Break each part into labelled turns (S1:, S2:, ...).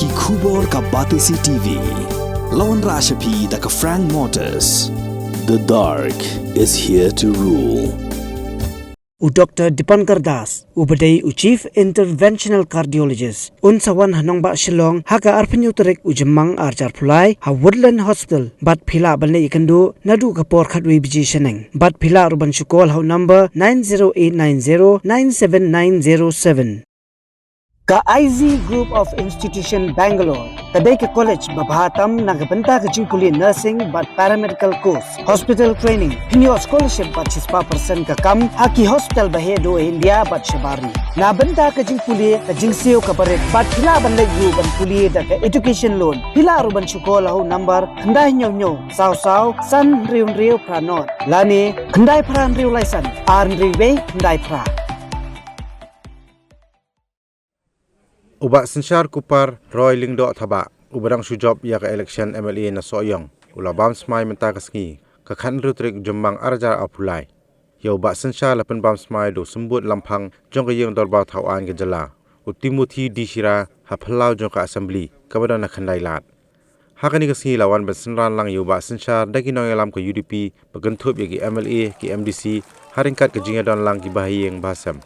S1: Ki khubor ka Batisi TV. Lawan Rashapi da ka Frank Motors. The dark is here to rule.
S2: Dr. Dipankar Das, Ubadai Chief Interventional Cardiologist, Unsawan Hanongba Shillong, Haka Arpinutrek Ujamang Arjar Pulai, Ha Woodland Hospital, Bat Pila Bane Ikandu, Nadu Kapor Kadwi Biji Sheneng, Bat Pila Ruban Shukol How number 90890-97907. Ka IZ Group of Institution Bangalore, Kadai ke College Babhatam Nagabanta ka Jingpuli Nursing but Paramedical Course, Hospital Training, Pinyo Scholarship but 6% ka kam, Haki Hospital Bahedo India but Shabari. Nabanta ka Jingpuli ka Jingseo ka Paret but Hila Banleg Yu ban Puli da ka Education Loan, Hila Ruban Shukol How number Kandai Nyo Sao Sao, San Riun Rio Pranot, Lani, Kandai Pran Rio Laisan, Arn Riwe, Kandai Pra.
S3: Uba sensyar kupar Roy Lingdo thaba ubarang sujop ya ka election MLA na Sohïong ulabam Smai menta kasngi ka khan rutrik jumbang arjar apulai ya uba sensyar lapan bam Smai do sembut lampang jong ka yeng dorba thawan ke jala utimuthi disira haphalau jong ka assembly kabada na khandai lat hakani kasngi lawan bensenran lang ya uba sensyar dagi nong yalam ka UDP bagantup ya ki MLA ki MDC haringkat ke jingadon lang ki bahiyeng basam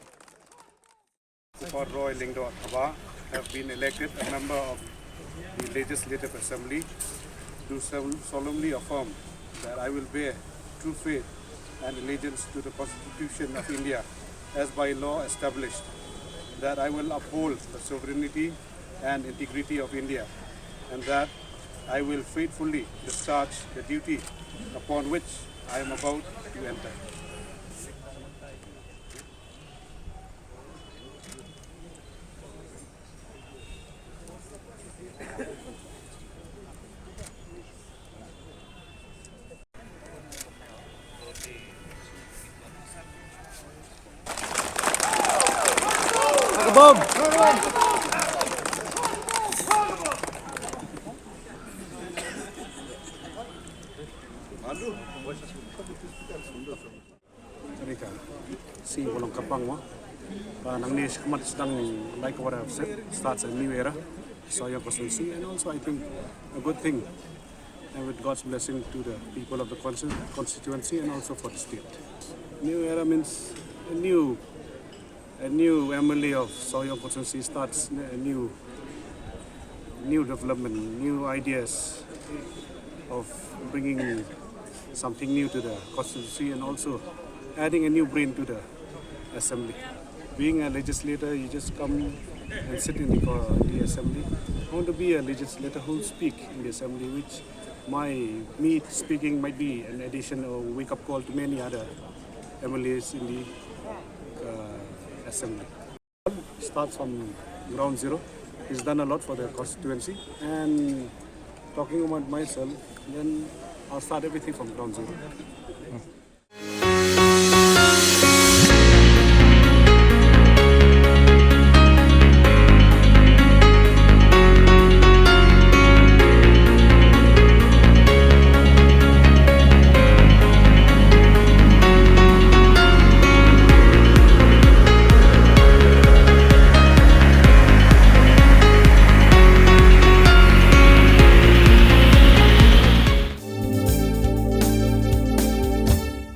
S4: for Roy Lingdo thaba have been elected a member of the Legislative Assembly, do solemnly affirm that I will bear true faith and allegiance to the Constitution of India as by law established, that I will uphold the sovereignty and integrity of India, and that I will faithfully discharge the duty upon which I am about to enter.
S2: Bob.
S4: Si walang kapang mo. Nang nis kamat sedang like what I've said, starts a new era. Sohïong constituency, and also I think a good thing, and with God's blessing to the people of the constituency and also for the state. New era means a new MLA of Sohïong constituency starts a new development, new ideas of bringing something new to the constituency and also adding a new brain to the assembly. Being a legislator, you just come and sit in the assembly. I want to be a legislator who will speak in the assembly, which me speaking might be an addition or wake-up call to many other MLAs in the assembly. Starts from ground zero. He's done a lot for the constituency, and talking about myself, then I'll start everything from ground zero.